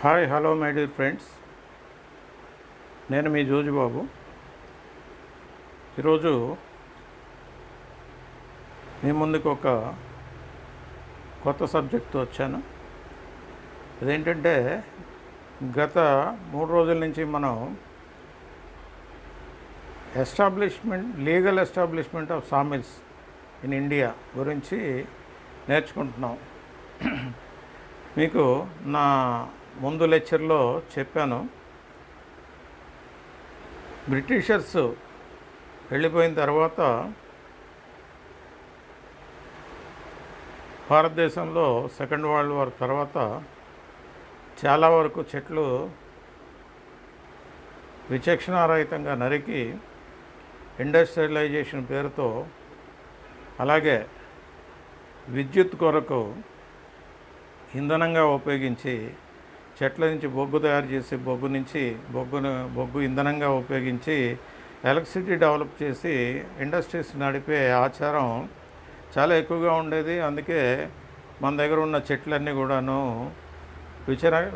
Hi hello my dear friends, నేను మీ జోజిబాబు. ఈరోజు మీ ముందుకు ఒక కొత్త సబ్జెక్ట్తో వచ్చాను. అదేంటంటే, గత 3 రోజుల నుంచి మనం legal establishment of sawmills in India గురించి నేర్చుకుంటున్నాం. మీకు నా ముందు లెక్చర్లో చెప్పాను, బ్రిటిషర్స్ వెళ్ళిపోయిన తర్వాత భారతదేశంలో సెకండ్ వరల్డ్ వార్ తర్వాత చాలా వరకు చెట్లు విచక్షణారహితంగా నరికి ఇండస్ట్రియలైజేషన్ పేరుతో, అలాగే విద్యుత్ కొరకు ఇంధనంగా ఉపయోగించి, చెట్ల నుంచి బొగ్గు తయారు చేసి బొగ్గు ఇంధనంగా ఉపయోగించి ఎలక్ట్రిసిటీ డెవలప్ చేసి ఇండస్ట్రీస్ నడిపే ఆచారం చాలా ఎక్కువగా ఉండేది. అందుకే మన దగ్గర ఉన్న చెట్లన్నీ కూడాను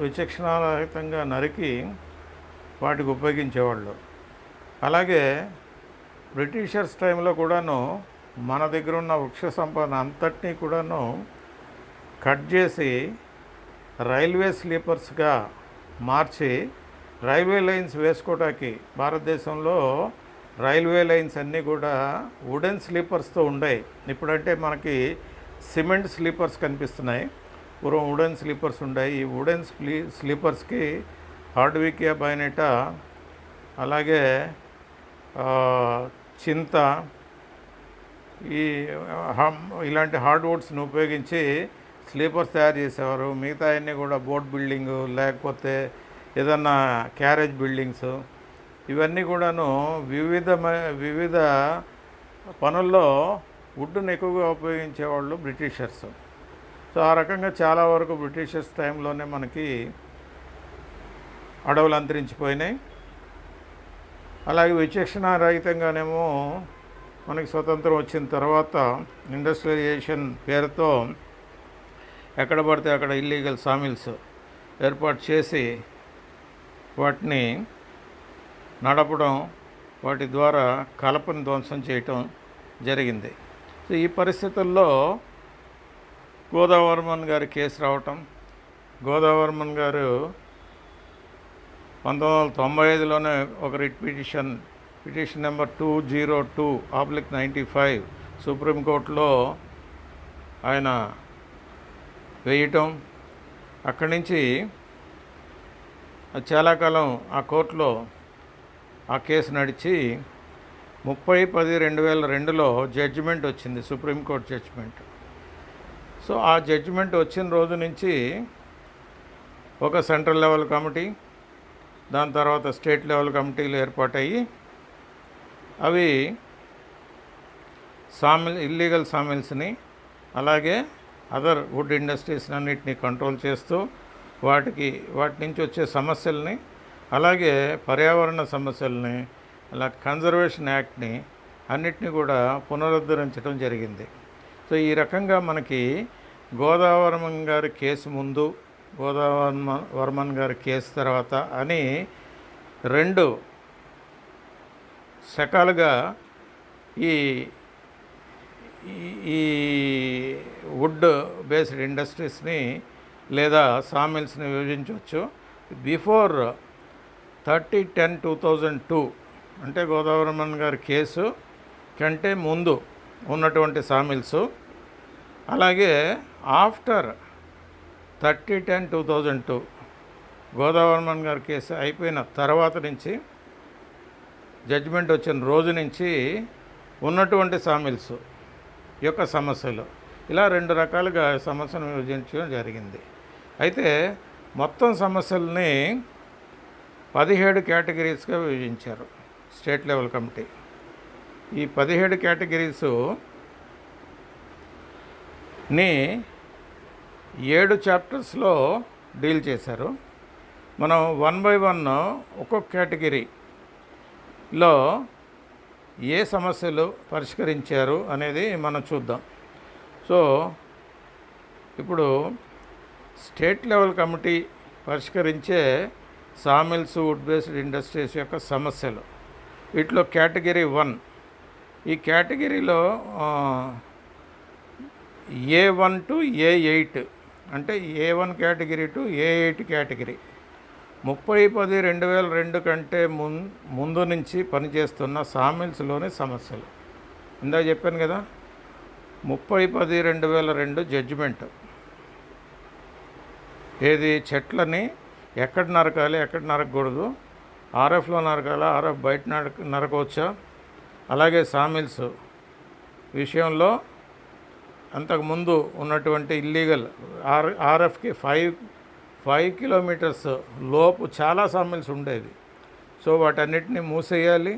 విచక్షణారహితంగా నరికి వాటికి ఉపయోగించేవాళ్ళు. అలాగే బ్రిటిషర్స్ టైంలో కూడాను మన దగ్గర ఉన్న వృక్ష సంపద అంతటినీ కూడాను కట్ చేసి రైల్వే స్లీపర్స్గా మార్చి రైల్వే లైన్స్ వేసుకోవటానికి, భారతదేశంలో రైల్వే లైన్స్ అన్నీ కూడా వుడెన్ స్లీపర్స్తో ఉండేవి. ఇప్పుడంటే మనకి సిమెంట్ స్లీపర్స్ కనిపిస్తున్నాయి, పూర్వం వుడెన్ స్లీపర్స్ ఉండేవి. ఈ వుడెన్ స్లీపర్స్కి హార్డ్వికియా బైనెటా, అలాగే చింత, ఇలాంటి హార్డ్వుడ్స్ని ఉపయోగించి స్లీపర్స్ తయారు చేసేవారు. మిగతా అన్నీ కూడా బోట్ బిల్డింగు, లేకపోతే ఏదన్నా క్యారేజ్ బిల్డింగ్స్, ఇవన్నీ కూడాను వివిధ పనుల్లో వుడ్డును ఎక్కువగా ఉపయోగించేవాళ్ళు బ్రిటిషర్స్. సో ఆ రకంగా చాలా వరకు బ్రిటిషర్స్ టైంలోనే మనకి అడవులు అంతరించిపోయినాయి. అలాగే విచక్షణారహితంగానేమో మనకి స్వతంత్రం వచ్చిన తర్వాత ఇండస్ట్రియలైజేషన్ పేరుతో ఎక్కడ పడితే అక్కడ ఇల్లీగల్ సామిల్స్ ఏర్పాటు చేసి వాటిని నడపడం, వాటి ద్వారా కలపను ధ్వంసం చేయటం జరిగింది. సో ఈ పరిస్థితుల్లో గోదావర్మన్ గారి కేసు రావటం, గోదావర్మన్ గారు 1995లోనే ఒక రిట్ పిటిషన్ నెంబర్ 202/95 సుప్రీంకోర్టులో ఆయన వేయటం, అక్కడి నుంచి చాలా కాలం ఆ కోర్టులో ఆ కేసు నడిచి 30/10/2002లో జడ్జిమెంట్ వచ్చింది, సుప్రీంకోర్టు జడ్జిమెంట్. సో ఆ జడ్జిమెంట్ వచ్చిన రోజు నుంచి ఒక సెంట్రల్ లెవెల్ కమిటీ, దాని తర్వాత స్టేట్ లెవెల్ కమిటీలు ఏర్పాటయ్యి అవి ఇల్లీగల్ సామిల్స్ని, అలాగే అదర్ వుడ్ ఇండస్ట్రీస్ అన్నిటినీ కంట్రోల్ చేస్తూ వాటి నుంచి వచ్చే సమస్యల్ని, అలాగే పర్యావరణ సమస్యల్ని, అలా కన్జర్వేషన్ యాక్ట్ని అన్నిటినీ కూడా పునరుద్ధరించడం జరిగింది. సో ఈ రకంగా మనకి గోదావర్మన్ గారి కేసు ముందు, గోదావర్మన్ గారి కేసు తర్వాత అని 2 శకాలుగా ఈ వుడ్ బేస్డ్ ఇండస్ట్రీస్ని లేదా సామిల్స్ని విభజించవచ్చు. బిఫోర్ 30/10/2002 అంటే గోదావర్మన్ గారి కేసు కంటే ముందు ఉన్నటువంటి సామిల్స్, అలాగే ఆఫ్టర్ 30/10/2002 గోదావర్మన్ గారి కేసు అయిపోయిన తర్వాత నుంచి, జడ్జిమెంట్ వచ్చిన రోజు నుంచి ఉన్నటువంటి సామిల్స్ యొక్క సమస్యలు, ఇలా 2 రకాలుగా సమస్యను విభజించడం జరిగింది. అయితే మొత్తం సమస్యల్ని 17 కేటగిరీస్గా విభజించారు స్టేట్ లెవెల్ కమిటీ. ఈ 17 కేటగిరీస్ని 7 చాప్టర్స్లో డీల్ చేశారు. మనం 1 by 1 ఒక్కొక్క కేటగిరీలో ఏ సమస్యలు పరిష్కరించారు అనేది మనం చూద్దాం. సో ఇప్పుడు స్టేట్ లెవెల్ కమిటీ పరిష్కరించే సామిల్స్, వుడ్ బేస్డ్ ఇండస్ట్రీస్ యొక్క సమస్యలు. వీటిలో కేటగిరీ 1, ఈ కేటగిరీలో A1 to A8, అంటే A1 category to A8 category 30/10/2002 కంటే ముందు నుంచి పనిచేస్తున్న సామిల్స్లోని సమస్యలు. ఇందాక చెప్పాను కదా, 30/10/2002 జడ్జిమెంట్. ఏది చెట్లని ఎక్కడ నరకాలి, ఎక్కడ నరకకూడదు, ఆర్ఎఫ్లో నరకాలా, ఆర్ఎఫ్ బయట నరకవచ్చా, అలాగే సామిల్స్ విషయంలో అంతకుముందు ఉన్నటువంటి ఇల్లీగల్ ఆర్ఎఫ్కి 5 కిలోమీటర్స్ లోపు చాలా సామిల్స్ ఉండేవి. సో వాటన్నిటిని మూసేయాలి,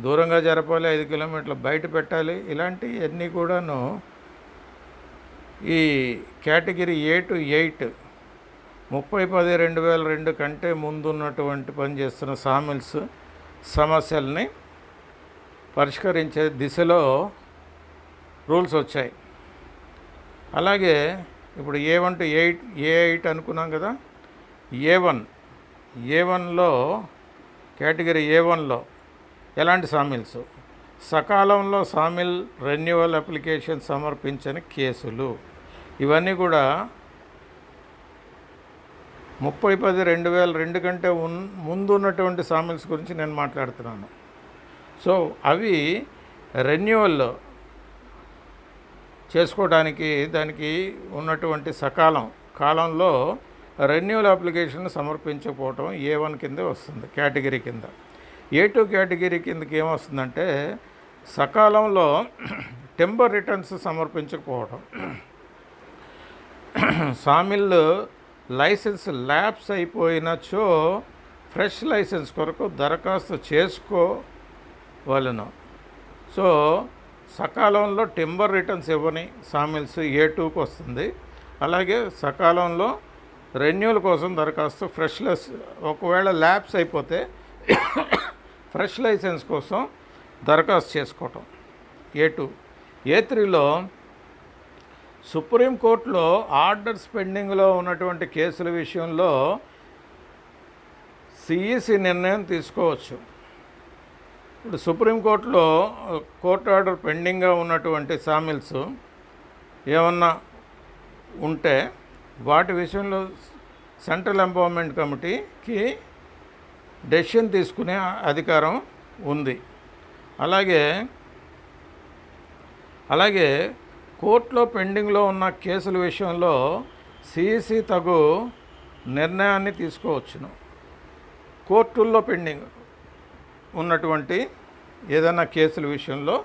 దూరంగా జరపాలి, 5 కిలోమీటర్లు బయట పెట్టాలి. ఇలాంటివన్నీ కూడాను ఈ కేటగిరీ A to 8 30/10/2002 కంటే ముందు ఉన్నటువంటి పనిచేస్తున్న సామిల్స్ సమస్యల్ని పరిష్కరించే దిశలో రూల్స్ వచ్చాయి. అలాగే ఇప్పుడు A1 to A8 అనుకున్నాం కదా. A1లో కేటగిరీ A1లో ఎలాంటి సామిల్స్? సకాలంలో సామిల్ రెన్యువల్ అప్లికేషన్ సమర్పించని కేసులు. ఇవన్నీ కూడా 30/10/2002 కంటే ముందు ఉన్నటువంటి సామిల్స్ గురించి నేను మాట్లాడుతున్నాను. సో అవి రెన్యువల్ చేసుకోవడానికి దానికి ఉన్నటువంటి కాలంలో రెన్యువల్ అప్లికేషన్ సమర్పించకపోవటం A1 కింద వస్తుంది, కేటగిరీ కింద. A2 కేటగిరీ కిందకి ఏమొస్తుందంటే సకాలంలో టెంబర్ రిటర్న్స్ సమర్పించకపోవటం, సామిల్ లైసెన్స్ ల్యాప్స్ అయిపోయినచో ఫ్రెష్ లైసెన్స్ కొరకు దరఖాస్తు చేసుకోవలను. సో సకాలంలో టెంబర్ రిటర్న్స్ ఇవ్వని సామిల్స్ A2కి వస్తుంది. అలాగే సకాలంలో రెన్యూవల్ కోసం దరఖాస్తు ఒకవేళ ల్యాప్స్ అయిపోతే ఫ్రెష్ లైసెన్స్ కోసం దరఖాస్తు చేసుకోవటం A2. A3లో సుప్రీంకోర్టులో ఆర్డర్స్ పెండింగ్లో ఉన్నటువంటి కేసుల విషయంలో సిఈసి నిర్ణయం తీసుకోవచ్చు. ఇప్పుడు సుప్రీంకోర్టులో కోర్టు ఆర్డర్ పెండింగ్గా ఉన్నటువంటి సామిల్స్ ఏమన్నా ఉంటే వాటి విషయంలో సెంట్రల్ ఎంపవర్మెంట్ కమిటీకి డెసిషన్ తీసుకునే అధికారం ఉంది. అలాగే కోర్టులో పెండింగ్లో ఉన్న కేసుల విషయంలో సిఈసి తగు నిర్ణయాన్ని తీసుకోవచ్చును. కోర్టుల్లో పెండింగ్ ఉన్నటువంటి ఏదైనా కేసుల విషయంలో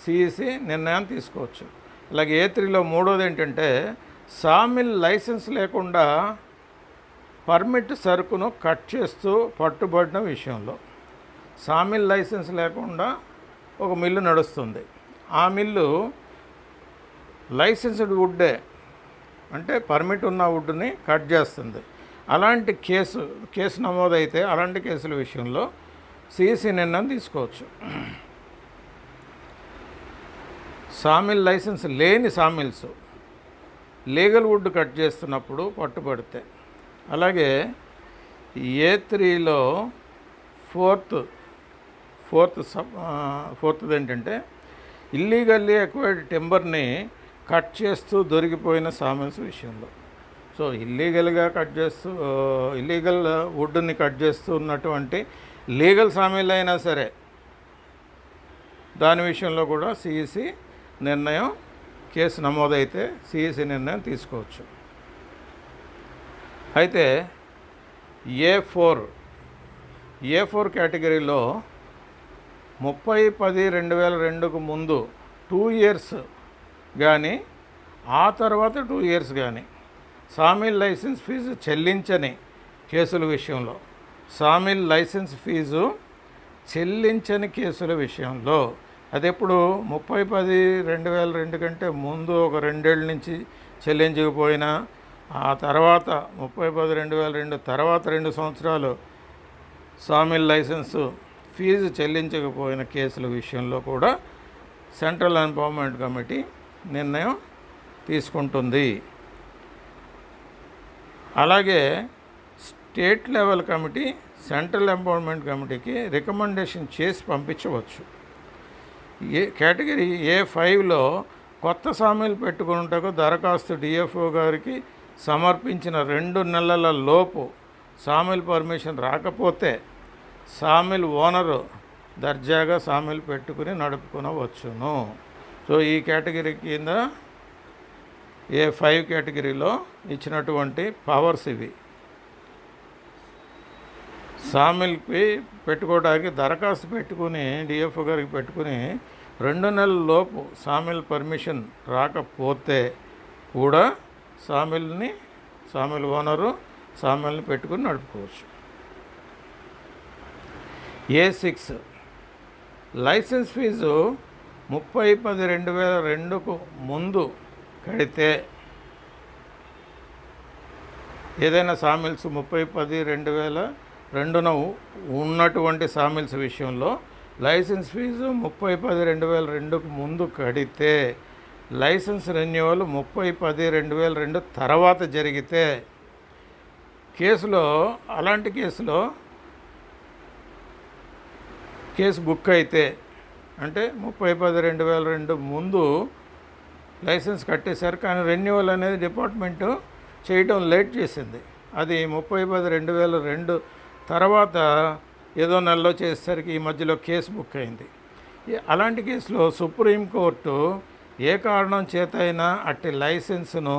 సిఈసి నిర్ణయం తీసుకోవచ్చు. అలాగే A3లో మూడోది ఏంటంటే సామిల్ లైసెన్స్ లేకుండా పర్మిట్ సరుకును కట్ చేస్తూ పట్టుబడిన విషయంలో. సామిల్ లైసెన్స్ లేకుండా ఒక మిల్లు నడుస్తుంది, ఆ మిల్లు లైసెన్స్డ్ వుడ్డే అంటే పర్మిట్ ఉన్న వుడ్ని కట్ చేస్తుంది. అలాంటి కేసు నమోదైతే అలాంటి కేసుల విషయంలో సిఈసి నిర్ణయం తీసుకోవచ్చు. సామిల్ లైసెన్స్ లేని సామిల్స్ లీగల్ వుడ్ కట్ చేస్తున్నప్పుడు పట్టుబడితే. అలాగే A3లో ఫోర్త్ ఏంటంటే ఇల్లీగల్లీ ఎక్వైర్డ్ టెంబర్ని కట్ చేస్తూ దొరికిపోయిన సామిల్స్ విషయంలో. సో ఇల్లీగల్ వుడ్ని కట్ చేస్తూ ఉన్నటువంటి లీగల్ సామిల్ అయినా సరే దాని విషయంలో కూడా సిఈసి నిర్ణయం, కేసు నమోదైతే సిఈసి నిర్ణయం తీసుకోవచ్చు. అయితే A4 కేటగిరీలో 30/10/2002కు ముందు 2 years కానీ ఆ తర్వాత 2 years కానీ సామిల్ లైసెన్స్ ఫీజు చెల్లించని కేసుల విషయంలో, సామిల్ లైసెన్స్ ఫీజు చెల్లించని కేసుల విషయంలో అది ఎప్పుడు 30/10/2002 కంటే ముందు ఒక 2 ఏళ్ళ నుంచి చెల్లించకపోయినా, ఆ తర్వాత 30/10/2002 తర్వాత 2 సంవత్సరాలు సామిల్ లైసెన్సు ఫీజు చెల్లించకపోయిన కేసుల విషయంలో కూడా సెంట్రల్ ఎంపవర్మెంట్ కమిటీ నిర్ణయం తీసుకుంటుంది. అలాగే state level committee central empowerment కమిటీకి రికమెండేషన్ చేసి పంపించవచ్చు. కేటగిరీ A5లో కొత్త సామీలు పెట్టుకున్నటకు దరఖాస్తు డిఎఫ్ఓ గారికి సమర్పించిన 2 నెలల లోపు సామీల్ పర్మిషన్ రాకపోతే సామీల్ ఓనరు దర్జాగా సామీలు పెట్టుకుని నడుపుకునవచ్చును. సో ఈ కేటగిరీ కింద A5 కేటగిరీలో ఇచ్చినటువంటి పవర్స్ ఇవి. సామీల్కి పెట్టుకోవడానికి దరఖాస్తు పెట్టుకుని డిఎఫ్ఓ గారికి పెట్టుకుని 2 నెలల లోపు సామీల్ పర్మిషన్ రాకపోతే కూడా సామీల్ ఓనరు సామీల్ని పెట్టుకుని నడుపుకోవచ్చు. A6 లైసెన్స్ ఫీజు 30/10/2002కు ముందు కడితే ఏదైనా సామీల్స్ 30/10/2002న ఉన్నటువంటి సామీల్స్ విషయంలో లైసెన్స్ ఫీజు 30/10/2002కు ముందు కడితే లైసెన్స్ రెన్యువల్ 30/10/2002 తర్వాత జరిగితే అలాంటి కేసులో కేసు బుక్ అయితే అంటే 30/10/2002 ముందు లైసెన్స్ కట్టేశారు, కానీ రెన్యువల్ అనేది డిపార్ట్మెంటు చేయటం లేట్ చేసింది. అది 30/10/2002 తర్వాత ఏదో నెలలో చేసేసరికి ఈ మధ్యలో కేసు బుక్ అయింది. అలాంటి కేసులో సుప్రీంకోర్టు ఏ కారణం చేత అయినా అట్టి లైసెన్స్ను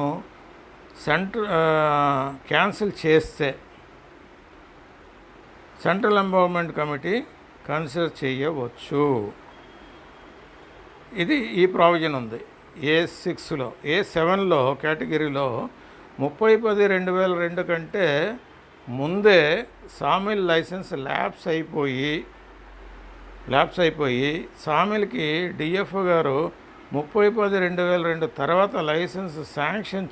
క్యాన్సిల్ చేస్తే సెంట్రల్ ఎంపవర్మెంట్ కమిటీ కన్సిడర్ చేయవచ్చు. ఈ ప్రావిజన్ ఉంది A6లో. A7లో కేటగిరీలో 30/10/2002 కంటే ముందే సామీల్ లైసెన్స్ ల్యాప్స్ అయిపోయి సామీల్కి డిఎఫ్ఓ గారు 30/10/2002 తర్వాత లైసెన్స్ శాంక్షన్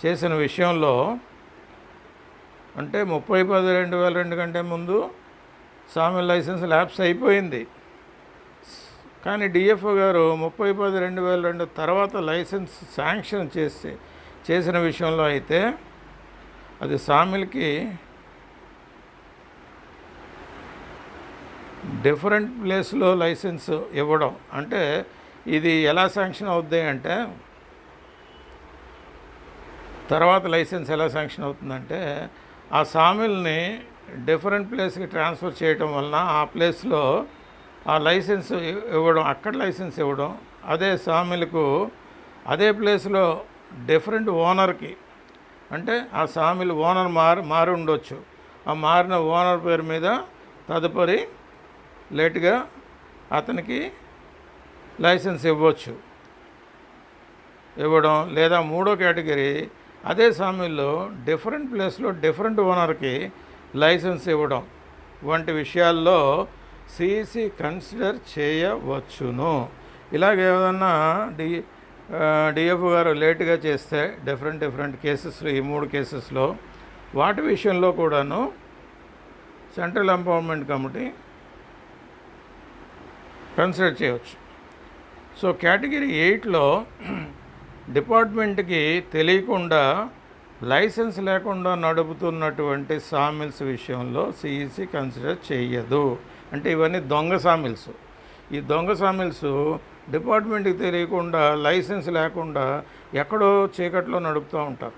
చేసిన విషయంలో, అంటే 30/10/2002 కంటే ముందు సామీల్ లైసెన్స్ ల్యాప్స్ అయిపోయింది, కానీ డిఎఫ్ఓ గారు 30/10/2002 తర్వాత లైసెన్స్ శాంక్షన్ చేసిన విషయంలో అయితే అది సామీల్కి డిఫరెంట్ ప్లేస్లో లైసెన్స్ ఇవ్వడం. అంటే ఇది ఎలా శాంక్షన్ అవుద్ది అంటే, తర్వాత లైసెన్స్ ఎలా శాంక్షన్ అవుతుందంటే ఆ సామీల్ని డిఫరెంట్ ప్లేస్కి ట్రాన్స్ఫర్ చేయడం వలన ఆ ప్లేస్లో ఆ లైసెన్స్ ఇవ్వడం, అక్కడ లైసెన్స్ ఇవ్వడం, అదే సామీల్కు అదే ప్లేస్లో డిఫరెంట్ ఓనర్కి, అంటే ఆ సామీల్ ఓనర్ మారి ఉండొచ్చు, ఆ మారిన ఓనర్ పేరు మీద తదుపరి లేట్గా అతనికి లైసెన్స్ ఇవ్వడం. లేదా మూడో కేటగిరీ అదే సామీల్లో డిఫరెంట్ ప్లేస్లో డిఫరెంట్ ఓనర్కి లైసెన్స్ ఇవ్వడం వంటి విషయాల్లో సిఈసి కన్సిడర్ చేయవచ్చును. ఇలాగేదన్నా డిఎఫ్ గారు లేటుగా చేస్తే డిఫరెంట్ కేసెస్లో, ఈ 3 కేసెస్లో వాటి విషయంలో కూడాను సెంట్రల్ ఎంపవర్మెంట్ కమిటీ కన్సిడర్ చేయవచ్చు. సో కేటగిరీ 8లో డిపార్ట్మెంట్కి తెలియకుండా లైసెన్స్ లేకుండా నడుపుతున్నటువంటి సామిల్స్ విషయంలో సిఈసి కన్సిడర్ చేయదు. అంటే ఇవన్నీ దొంగ సామిల్స్. ఈ దొంగ సామిల్స్ డిపార్ట్మెంట్కి తెలియకుండా లైసెన్స్ లేకుండా ఎక్కడో చీకట్లో నడుపుతూ ఉంటారు.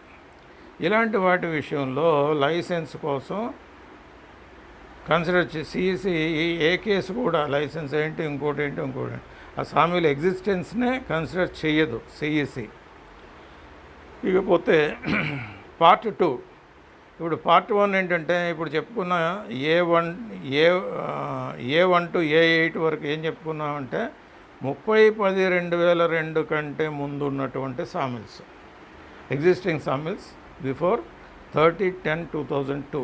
ఇలాంటి వాటి విషయంలో లైసెన్స్ కోసం కన్సిడర్ సిఈసి ఏ కేసు కూడా లైసెన్స్ ఏంటి ఇంకోటి ఆ సామీల ఎగ్జిస్టెన్స్నే కన్సిడర్ చేయదు సిఈసి. ఇకపోతే పార్ట్ 2. ఇప్పుడు పార్ట్ 1 ఏంటంటే ఇప్పుడు చెప్పుకున్న A1 to A8 వరకు ఏం చెప్పుకున్నామంటే 30/10/2002 కంటే ముందు ఉన్నటువంటి sawmills, existing sawmills before 30/10/2002.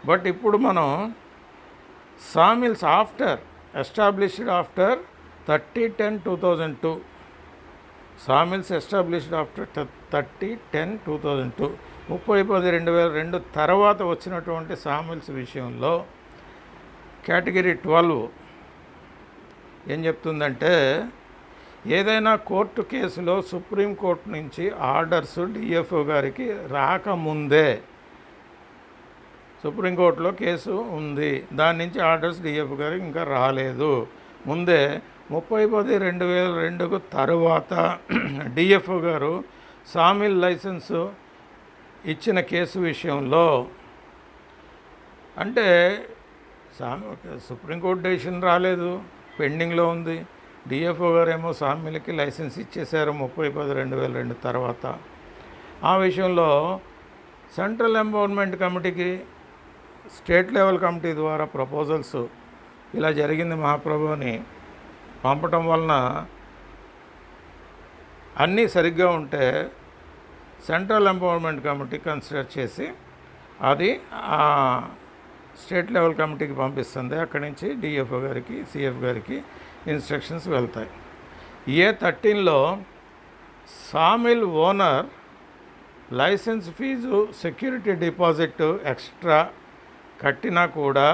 But ఇప్పుడు మనం sawmills established after 30/10/2002, sawmills established after 30/10/2002, 30/10/2002 తర్వాత వచ్చినటువంటి సామిల్స్ విషయంలో కేటగిరీ 12 ఏం చెప్తుందంటే, ఏదైనా కోర్టు కేసులో సుప్రీంకోర్టు నుంచి ఆర్డర్స్ డిఎఫ్ఓ గారికి రాకముందే సుప్రీంకోర్టులో కేసు ఉంది. దాని నుంచి ఆర్డర్స్ డిఎఫ్ గారికి ఇంకా రాలేదు. ముందే 30/10/2002 తరువాత డిఎఫ్ గారు సామిల్ లైసెన్సు ఇచ్చిన కేసు విషయంలో అంటే సుప్రీంకోర్టు డెసిషన్ రాలేదు, పెండింగ్లో ఉంది. డిఎఫ్ఓ గారు ఏమో సామిల్కి లైసెన్స్ ఇచ్చేశారు 30/10/2002 తర్వాత. ఆ విషయంలో సెంట్రల్ ఎంపవర్మెంట్ కమిటీకి స్టేట్ లెవెల్ కమిటీ ద్వారా ప్రపోజల్స్ ఇలా జరిగింది మహాప్రభు అని పంపటం వలన అన్నీ సరిగ్గా ఉంటే సెంట్రల్ ఎంపవర్మెంట్ కమిటీ కన్సిడర్ చేసి అది స్టేట్ లెవెల్ కమిటీకి పంపిస్తుంది. అక్కడి నుంచి డిఎఫ్ఓ గారికి సిఎఫ్ గారికి ఇన్స్ట్రక్షన్స్ వెళ్తాయి. A13లో sawmill owner licence fee security deposit extra కట్టినా కూడా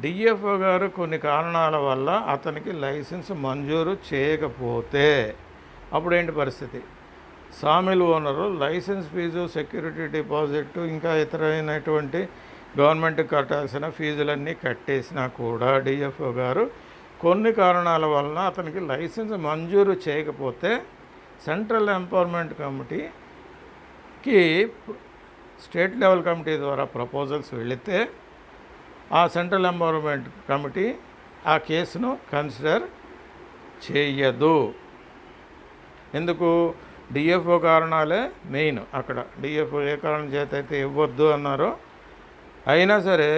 డిఎఫ్ఓ గారు కొన్ని కారణాల వల్ల అతనికి లైసెన్స్ మంజూరు చేయకపోతే అప్పుడేంటి పరిస్థితి? Sawmill owner licence fee security deposit ఇంకా ఇతరైనటువంటి గవర్నమెంట్కి కట్టాల్సిన ఫీజులన్నీ కట్టేసినా కూడా డిఎఫ్ఓ గారు కొన్ని కారణాల వలన అతనికి లైసెన్స్ మంజూరు చేయకపోతే సెంట్రల్ ఎంపవర్మెంట్ కమిటీకి స్టేట్ లెవెల్ కమిటీ ద్వారా ప్రపోజల్స్ వెళితే ఆ సెంట్రల్ ఎంపవర్మెంట్ కమిటీ ఆ కేసును కన్సిడర్ చేయదు. ఎందుకు? డిఎఫ్ఓ కారణాలే మెయిన్. అక్కడ డిఎఫ్ఓ ఏ కారణం చేత అయితే ఇవ్వద్దు అన్నారో అయినా సరే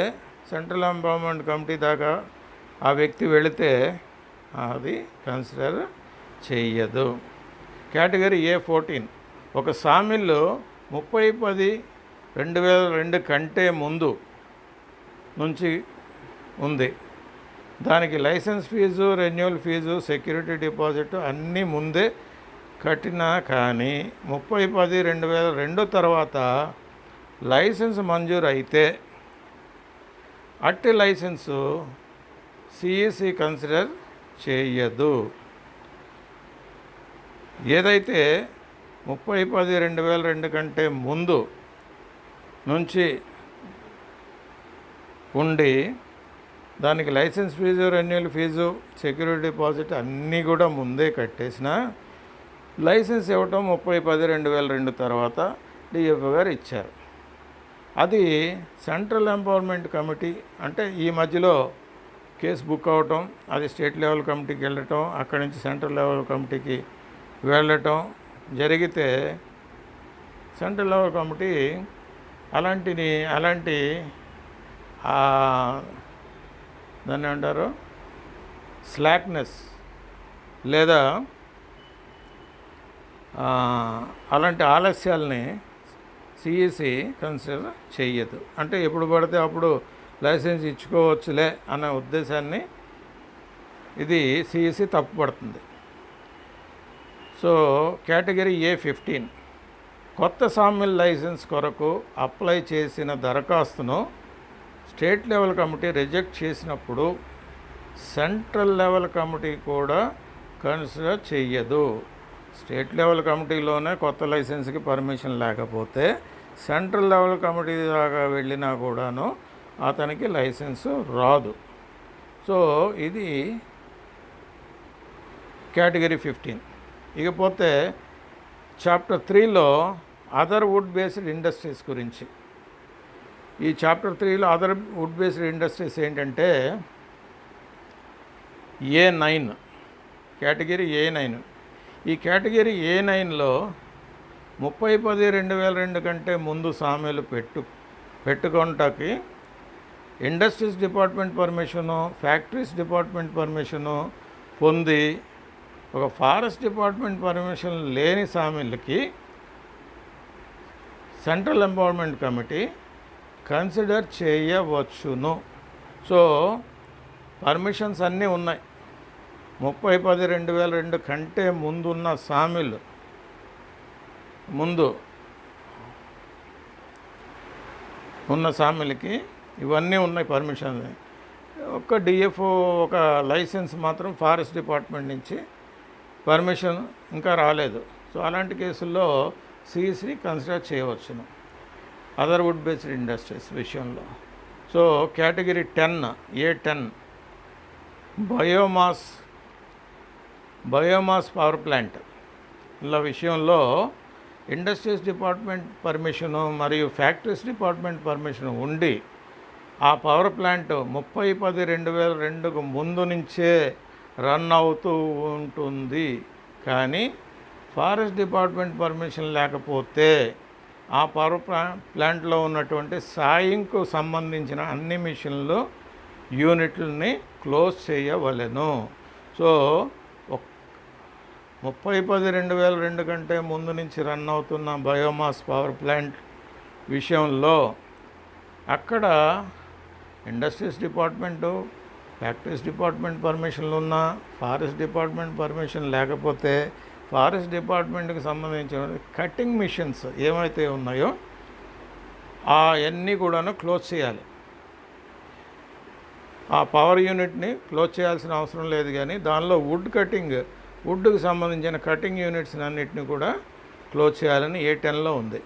సెంట్రల్ ఎంపవర్మెంట్ కమిటీ దాకా ఆ వ్యక్తి వెళితే అది కన్సిడర్ చేయదు. కేటగిరీ A14 ఒక సామిల్ 30/10/2002 కంటే ముందు నుంచి ఉంది. దానికి licence fee, renewal fee, security deposit అన్నీ ముందే కట్టినా కానీ 30/10/2002 తర్వాత లైసెన్స్ మంజూరు అయితే అట్టి లైసెన్సు సిఈసి కన్సిడర్ చేయదు. ఏదైతే 30/10/2002 కంటే ముందు నుంచి ఉండి దానికి licence fee, renewal fee, security deposit అన్నీ కూడా ముందే కట్టేసిన లైసెన్స్ ఇవ్వటం 30/10/2002 తర్వాత డిఎఫ్ఓ గారు ఇచ్చారు. అది సెంట్రల్ ఎంపవర్మెంట్ కమిటీ అంటే ఈ మధ్యలో కేసు బుక్ అవ్వటం, అది స్టేట్ లెవెల్ కమిటీకి వెళ్ళటం, అక్కడి నుంచి సెంట్రల్ లెవెల్ కమిటీకి వెళ్ళటం జరిగితే సెంట్రల్ లెవెల్ కమిటీ అలాంటి దాన్ని అంటారు స్లాక్నెస్ లేదా అలాంటి ఆలస్యాలని సిఈసి కన్సిడర్ చేయదు. అంటే ఎప్పుడు పడితే అప్పుడు లైసెన్స్ ఇచ్చుకోవచ్చులే అనే ఉద్దేశాన్ని ఇది సిఈసి తప్పుపడుతుంది. సో కేటగిరీ A15 కొత్త సామిల్ లైసెన్స్ కొరకు అప్లై చేసిన దరఖాస్తును స్టేట్ లెవెల్ కమిటీ రిజెక్ట్ చేసినప్పుడు సెంట్రల్ లెవెల్ కమిటీ కూడా కన్సిడర్ చెయ్యదు. స్టేట్ లెవెల్ కమిటీలోనే కొత్త లైసెన్స్కి పర్మిషన్ లేకపోతే సెంట్రల్ లెవెల్ కమిటీ దాకా వెళ్ళినా కూడాను అతనికి లైసెన్సు రాదు. సో ఇది కేటగిరీ 15. ఇకపోతే చాప్టర్ 3లో అదర్ వుడ్ బేస్డ్ ఇండస్ట్రీస్ గురించి. ఈ చాప్టర్ 3లో అదర్ వుడ్ బేస్డ్ ఇండస్ట్రీస్ ఏంటంటే A9 కేటగిరీ A9. ఈ కేటగిరీ A9లో 30/10/2002 కంటే ముందు సామీలు పెట్టుకోవటానికి industries department permission, factories department permission పొంది ఒక ఫారెస్ట్ డిపార్ట్మెంట్ పర్మిషన్ లేని సామీలకి సెంట్రల్ ఎంపవర్మెంట్ కమిటీ కన్సిడర్ చేయవచ్చును. సో పర్మిషన్స్ అన్నీ ఉన్నాయి. 30/10/2002 కంటే ముందున్న సామీలు ముందు ఉన్న సామీలకి ఇవన్నీ ఉన్నాయి పర్మిషన్. ఒక డిఎఫ్ఓ ఒక లైసెన్స్ మాత్రం ఫారెస్ట్ డిపార్ట్మెంట్ నుంచి పర్మిషన్ ఇంకా రాలేదు. సో అలాంటి కేసుల్లో సిఈసి కన్సిడర్ చేయవచ్చును. అదర్ వుడ్ బేస్డ్ ఇండస్ట్రీస్ విషయంలో. So category 10 A10 biomass power plant ఇలా విషయంలో ఇండస్ట్రీస్ డిపార్ట్మెంట్ పర్మిషను మరియు ఫ్యాక్టరీస్ డిపార్ట్మెంట్ పర్మిషన్ ఉండి ఆ పవర్ ప్లాంట్ 30/10/2002కు ముందు నుంచే రన్ అవుతూ ఉంటుంది. కానీ ఫారెస్ట్ డిపార్ట్మెంట్ పర్మిషన్ లేకపోతే ఆ పవర్ ప్లాంట్లో ఉన్నటువంటి సాయింగ్కు సంబంధించిన అన్ని మిషన్లు యూనిట్లని క్లోజ్ చేయవలెను. సో 30/10/2002 కంటే ముందు నుంచి రన్ అవుతున్న బయోమాస్ పవర్ ప్లాంట్ విషయంలో అక్కడ ఇండస్ట్రీస్ డిపార్ట్మెంటు, ఫ్యాక్టరీస్ డిపార్ట్మెంట్ పర్మిషన్లు ఉన్నా, ఫారెస్ట్ డిపార్ట్మెంట్ పర్మిషన్ లేకపోతే ఫారెస్ట్ డిపార్ట్మెంట్కి సంబంధించిన కటింగ్ మిషన్స్ ఏమైతే ఉన్నాయో అవన్నీ కూడాను క్లోజ్ చేయాలి. ఆ పవర్ యూనిట్ని క్లోజ్ చేయాల్సిన అవసరం లేదు, కానీ దానిలో వుడ్కి సంబంధించిన కటింగ్ యూనిట్స్ అన్నిటిని కూడా క్లోజ్ చేయాలని A10లో ఉంది.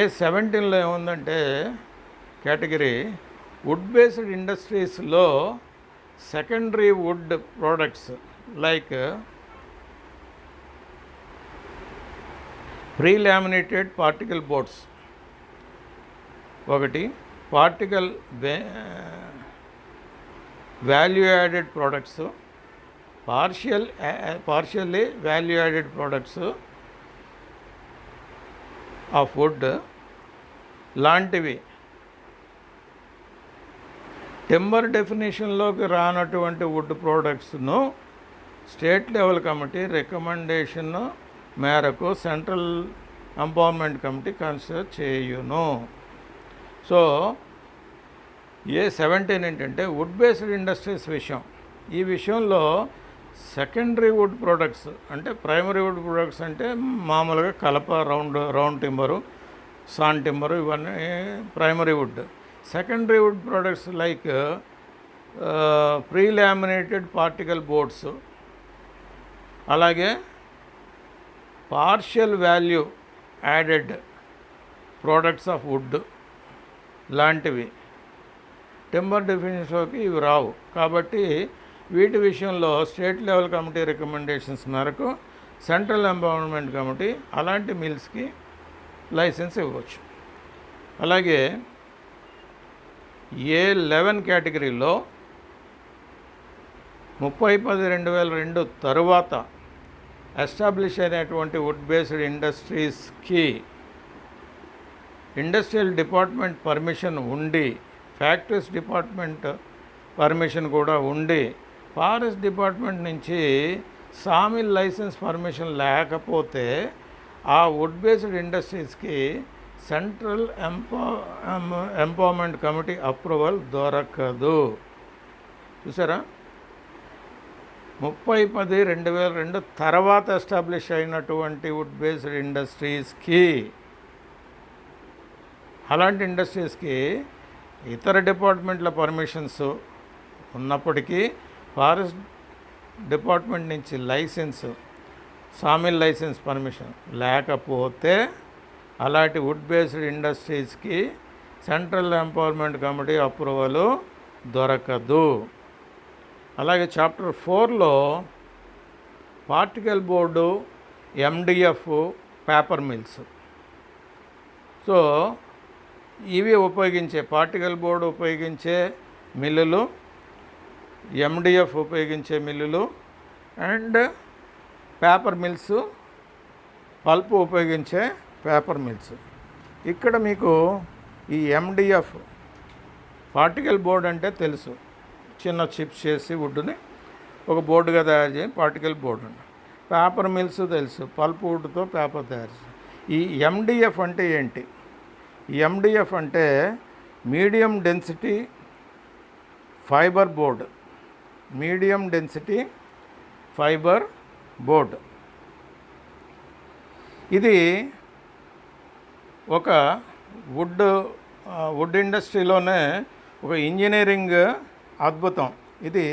A17లో ఏముందంటే కేటగిరీ వుడ్ బేస్డ్ ఇండస్ట్రీస్లో secondary wood products like pre laminated particle boards ఒకటి, value added products, partially value added products of wood లాంటివి టింబర్ డెఫినేషన్లోకి రానటువంటి వుడ్ ప్రోడక్ట్స్ను స్టేట్ లెవెల్ కమిటీ రికమెండేషన్ మేరకు సెంట్రల్ ఎంపవర్మెంట్ కమిటీ కన్సిడర్ చేయును. సో A17 ఏంటంటే wood based industries విషయం. ఈ విషయంలో సెకండరీ వుడ్ ప్రొడక్ట్స్ అంటే ప్రైమరీ వుడ్ ప్రొడక్ట్స్ అంటే మామూలుగా కలప, రౌండ్ టింబరు, సాన్ టింబరు ఇవన్నీ primary wood. Secondary wood products like pre laminated particle boards, అలాగే partial value added products of wood లాంటివి టింబర్ డెఫినేషన్లోకి ఇవి రావు. కాబట్టి వీటి విషయంలో స్టేట్ లెవెల్ కమిటీ రికమెండేషన్స్ మేరకు సెంట్రల్ ఎంపవర్మెంట్ కమిటీ అలాంటి మిల్స్కి లైసెన్స్ ఇవ్వచ్చు. అలాగే A11 కేటగిరీలో 30/10/2002 తరువాత ఎస్టాబ్లిష్ అయినటువంటి వుడ్ బేస్డ్ ఇండస్ట్రీస్కి ఇండస్ట్రియల్ డిపార్ట్మెంట్ పర్మిషన్ ఉండి, ఫ్యాక్టరీస్ డిపార్ట్మెంట్ పర్మిషన్ కూడా ఉండి, ఫారెస్ట్ డిపార్ట్మెంట్ నుంచి సామిల్ లైసెన్స్ పర్మిషన్ లేకపోతే ఆ వుడ్ బేస్డ్ ఇండస్ట్రీస్కి సెంట్రల్ ఎంపవర్మెంట్ కమిటీ అప్రూవల్ దొరకదు. చూసారా, 30/10/2002 తర్వాత ఎస్టాబ్లిష్ అయినటువంటి వుడ్ బేస్డ్ ఇండస్ట్రీస్కి, అలాంటి ఇండస్ట్రీస్కి ఇతర డిపార్ట్మెంట్ల పర్మిషన్స్ ఉన్నప్పటికీ ఫారెస్ట్ డిపార్ట్మెంట్ నుంచి లైసెన్స్, సామిల్ లైసెన్స్ పర్మిషన్ లేకపోతే అలాంటి వుడ్ బేస్డ్ ఇండస్ట్రీస్కి సెంట్రల్ ఎంపవర్మెంట్ కమిటీ అప్రూవల్ దొరకదు. అలాగే చాప్టర్ 4లో particle board, MDF, paper mills. So ఇవి ఉపయోగించే పార్టికల్ బోర్డు ఉపయోగించే మిల్లులు, MDF ఉపయోగించే మిల్లులు అండ్ పేపర్ మిల్స్, పల్ప్ ఉపయోగించే పేపర్ మిల్స్. ఇక్కడ మీకు ఈ MDF పార్టికల్ బోర్డ్ అంటే తెలుసు, చిన్న చిప్స్ చేసి వుడ్ని ఒక బోర్డుగా తయారు చేసి పార్టికల్ బోర్డు. పేపర్ మిల్స్ తెలుసు, పల్ప్ వుడ్తో పేపర్ తయారు చేసి. ఈ MDF అంటే ఏంటి? ఈ MDF అంటే medium density fibre board, medium density fibre board. ఇది ఒక వుడ్ ఇండస్ట్రీలోనే ఒక ఇంజనీరింగ్ అద్భుతం. ఇది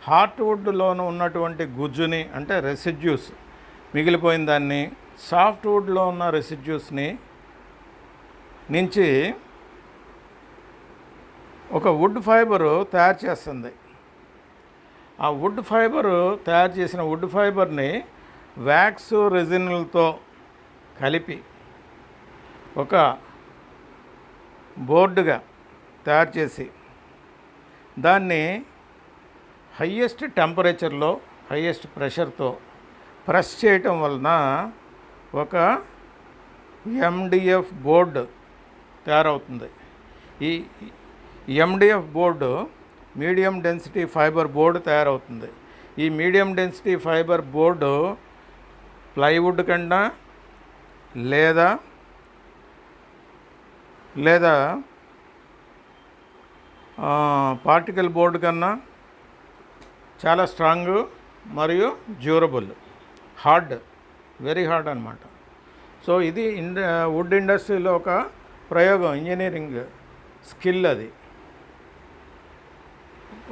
హార్ట్ వుడ్లోనూ ఉన్నటువంటి గుజ్జుని అంటే రెసిడ్యూస్, మిగిలిపోయిన దాన్ని, సాఫ్ట్ వుడ్లో ఉన్న రెసిడ్యూస్ని నుంచి ఒక వుడ్ ఫైబరు తయారు చేస్తుంది. ఆ వుడ్ ఫైబరు తయారు చేసిన వుడ్ ఫైబర్ని వ్యాక్స్ రెజిన్లతో కలిపి ఒక బోర్డుగా తయారు చేసి దాన్ని హయ్యెస్ట్ టెంపరేచర్లో హయ్యెస్ట్ ప్రెషర్తో ప్రెస్ చేయటం వలన ఒక ఎండిఎఫ్ బోర్డు తయారవుతుంది. ఈ MDF board medium density fibre board తయారవుతుంది. ఈ medium density fibre board plywood కన్నా లేదా పార్టికల్ బోర్డు కన్నా చాలా స్ట్రాంగ్ మరియు డ్యూరబుల్, హార్డ్, వెరీ హార్డ్ అన్నమాట. సో ఇది వుడ్ ఇండస్ట్రీలో ఒక ప్రయోగం, ఇంజనీరింగ్ స్కిల్, అది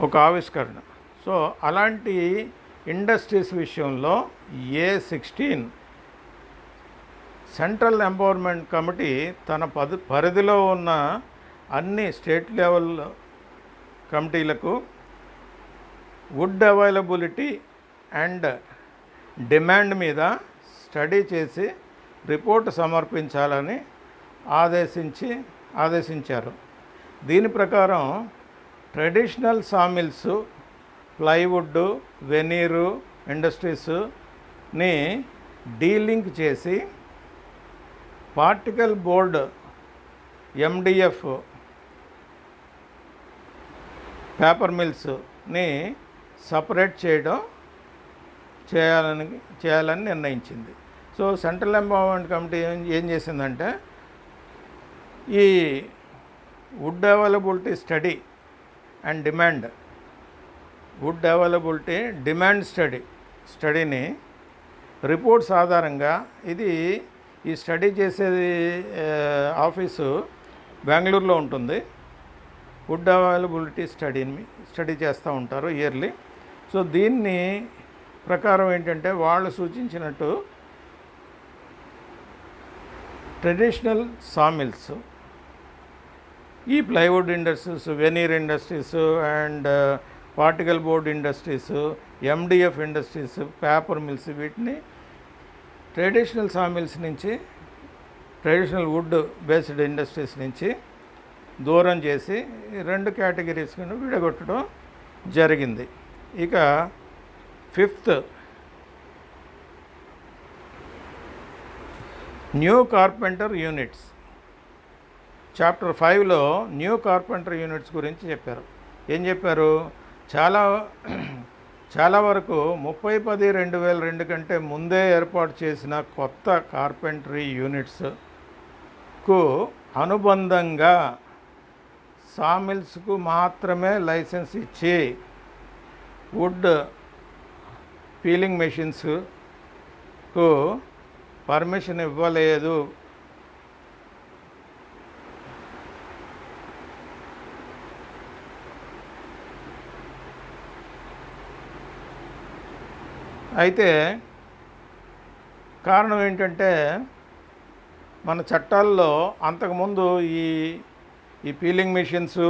ఒక ఆవిష్కరణ. సో అలాంటి ఇండస్ట్రీస్ విషయంలో A16 సెంట్రల్ ఎంపవర్మెంట్ కమిటీ తన పరిధిలో ఉన్న అన్ని స్టేట్ లెవెల్ కమిటీలకు వుడ్ అవైలబిలిటీ అండ్ డిమాండ్ మీద స్టడీ చేసి రిపోర్ట్ సమర్పించాలని ఆదేశించారు. దీని ప్రకారం ట్రెడిషనల్ సామిల్స్, ప్లైవుడ్, వెనీరు ఇండస్ట్రీస్ని డీలింక్ చేసి పార్టికల్ బోర్డ్ MDF పేపర్ మిల్స్ని సపరేట్ చేయాలని నిర్ణయించింది. సో సెంట్రల్ ఎంపవర్మెంట్ కమిటీ ఏం చేసిందంటే ఈ wood availability study and demand స్టడీని రిపోర్ట్స్ ఆధారంగా, ఈ స్టడీ చేసేది ఆఫీసు బెంగళూరులో ఉంటుంది. వుడ్ అవైలబిలిటీ స్టడీ చేస్తూ ఉంటారు ఇయర్లీ. సో దీన్ని ప్రకారం ఏంటంటే వాళ్ళు సూచించినట్టు ట్రెడిషనల్ సామిల్స్, ఈ plywood industries, veneer industries and particle board industries, MDF industries, paper mills, వీటిని ట్రెడిషనల్ సామిల్స్ నుంచి, ట్రెడిషనల్ వుడ్ బేస్డ్ ఇండస్ట్రీస్ నుంచి దూరం చేసి 2 కేటగిరీస్ కింద విడగొట్టడం జరిగింది. ఇక 5th new carpenter units. Chapter 5లో న్యూ కార్పెంటర్ యూనిట్స్ గురించి చెప్పారు. ఏం చెప్పారు? చాలా వరకు 30/10/2002 కంటే ముందే ఏర్పాటు చేసిన కొత్త కార్పెంటరీ యూనిట్స్కు అనుబంధంగా సామిల్స్కు మాత్రమే లైసెన్స్ ఇచ్చి వుడ్ పీలింగ్ మెషిన్స్కు పర్మిషన్ ఇవ్వలేదు. అయితే కారణం ఏంటంటే మన చట్టాల్లో అంతకుముందు ఈ పీలింగ్ మెషిన్స్,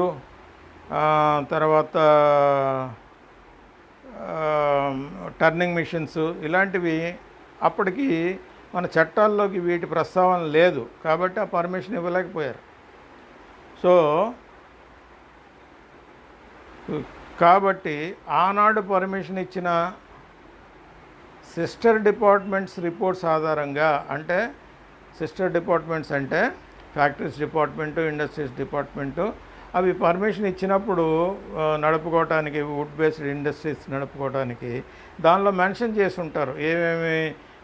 తర్వాత టర్నింగ్ మెషిన్స్, ఇలాంటివి అప్పటికి మన చట్టాల్లోకి వీటి ప్రస్తావన లేదు కాబట్టి ఆ పర్మిషన్ ఇవ్వలేకపోయారు. సో కాబట్టి ఆనాడు పర్మిషన్ ఇచ్చిన సిస్టర్ డిపార్ట్మెంట్స్ రిపోర్ట్స్ ఆధారంగా, అంటే సిస్టర్ డిపార్ట్మెంట్స్ అంటే ఫ్యాక్టరీస్ డిపార్ట్మెంటు, ఇండస్ట్రీస్ డిపార్ట్మెంటు, అవి పర్మిషన్ ఇచ్చినప్పుడు నడుపుకోవటానికి, వుడ్ బేస్డ్ ఇండస్ట్రీస్ నడుపుకోవటానికి దానిలో మెన్షన్ చేసి ఉంటారు ఏమేమి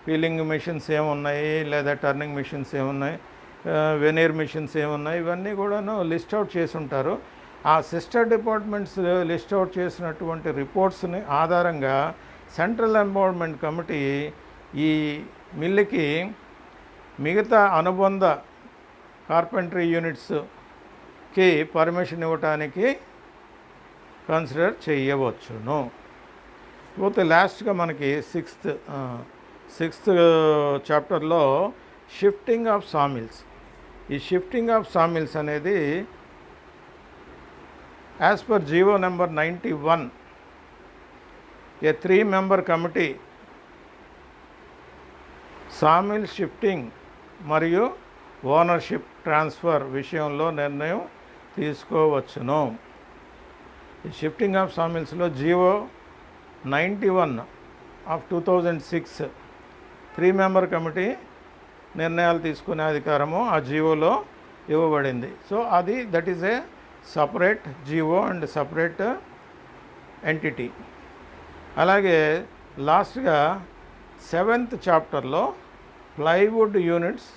పీలింగ్ మెషిన్స్ ఏమున్నాయి, లేదా టర్నింగ్ మెషిన్స్ ఏమున్నాయి, వెనీర్ మెషిన్స్ ఏమున్నాయి, ఇవన్నీ కూడాను లిస్ట్ అవుట్ చేసి ఉంటారు. ఆ సిస్టర్ డిపార్ట్మెంట్స్ లిస్ట్ అవుట్ చేసినటువంటి రిపోర్ట్స్ని ఆధారంగా సెంట్రల్ ఎంపవర్మెంట్ కమిటీ ఈ మిల్లుకి మిగతా అనుబంధ కార్పెంటరీ యూనిట్స్కి పర్మిషన్ ఇవ్వటానికి కన్సిడర్ చేయవచ్చును. పోతే లాస్ట్గా మనకి సిక్స్త్ చాప్టర్లో షిఫ్టింగ్ ఆఫ్ సామిల్స్. ఈ షిఫ్టింగ్ ఆఫ్ సామిల్స్ అనేది as per GO number 91, a 3-member committee sawmill shifting మరియు ఓనర్షిప్ ట్రాన్స్ఫర్ విషయంలో నిర్ణయం తీసుకోవచ్చును. ఈ షిఫ్టింగ్ ఆఫ్ సామిల్స్లో జీవో 91 ఆఫ్ 2006 3-member కమిటీ నిర్ణయాలు తీసుకునే అధికారము ఆ జీవోలో ఇవ్వబడింది. సో అది that is a separate GO and separate entity. అలాగే లాస్ట్గా 7th చాప్టర్లో plywood units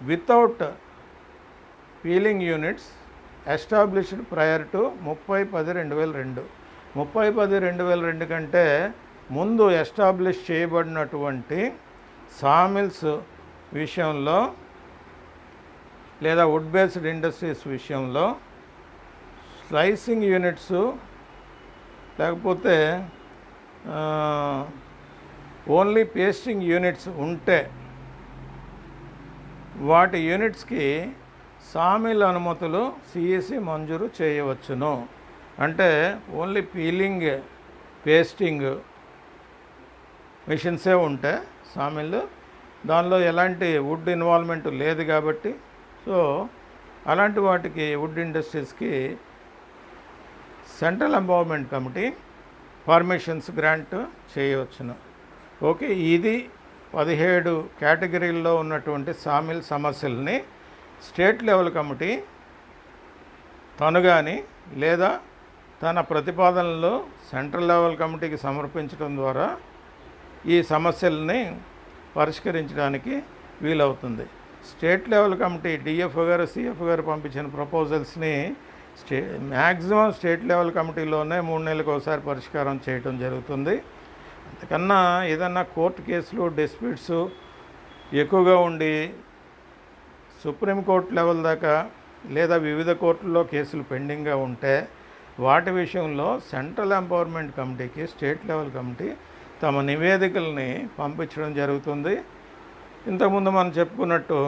without peeling units established prior to 30/10/2002. 30/10/2002 కంటే ముందు ఎస్టాబ్లిష్ చేయబడినటువంటి సామిల్స్ విషయంలో లేదా వుడ్ బేస్డ్ ఇండస్ట్రీస్ విషయంలో స్లైసింగ్ యూనిట్స్ లేకపోతే ఓన్లీ పేస్టింగ్ యూనిట్స్ ఉంటే వాటి యూనిట్స్కి సామిల్ అనుమతులు సిఈసి మంజూరు చేయవచ్చును. అంటే ఓన్లీ పీలింగ్ పేస్టింగ్ మిషన్సే ఉంటే సామిల్, దానిలో ఎలాంటి వుడ్ ఇన్వాల్వ్మెంట్ లేదు కాబట్టి సో అలాంటి వాటికి వుడ్ ఇండస్ట్రీస్కి central empowerment committee permissions grant చేయవచ్చును. ఓకే, ఇది 17 కేటగిరీల్లో ఉన్నటువంటి సామిల్ సమస్యల్ని స్టేట్ లెవెల్ కమిటీ తను కానీ లేదా తన ప్రతిపాదనలు సెంట్రల్ లెవెల్ కమిటీకి సమర్పించడం ద్వారా ఈ సమస్యల్ని పరిష్కరించడానికి వీలవుతుంది. స్టేట్ లెవెల్ కమిటీ డిఎఫ్ఓ గారు సిఎఫ్ఓ గారు పంపించిన ప్రపోజల్స్ని మ్యాక్సిమం స్టేట్ లెవెల్ కమిటీలోనే 3 నెలలకు ఒకసారి పరిష్కారం చేయడం జరుగుతుంది. అంతకన్నా ఏదన్నా కోర్టు కేసులు డిస్ప్యూట్స్ ఎక్కువగా ఉండి సుప్రీంకోర్టు లెవెల్ దాకా లేదా వివిధ కోర్టుల్లో కేసులు పెండింగ్గా ఉంటే వాటి విషయంలో సెంట్రల్ ఎంపవర్మెంట్ కమిటీకి స్టేట్ లెవెల్ కమిటీ తమ నివేదికల్ని పంపించడం జరుగుతుంది. ఇంతకుముందు మనం చెప్పుకున్నట్టు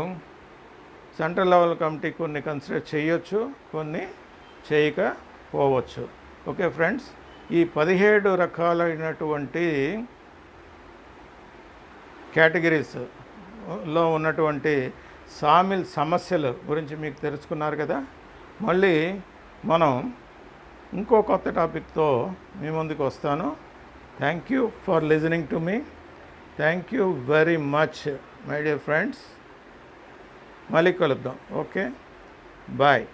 సెంట్రల్ లెవెల్ కమిటీ కొన్ని కన్సిడర్ చేయొచ్చు, కొన్ని చేయకపోవచ్చు. ఓకే ఫ్రెండ్స్, ఈ 17 రకాలైనటువంటి కేటగిరీస్లో ఉన్నటువంటి సామిల్ సమస్యల గురించి మీకు తెలుసుకున్నారు కదా. మళ్ళీ మనం ఇంకో కొత్త టాపిక్తో మీ ముందుకు వస్తాను. Thank you for listening to me. Thank you very much my dear friends. మళ్ళీ కలుద్దాం. Okay, bye.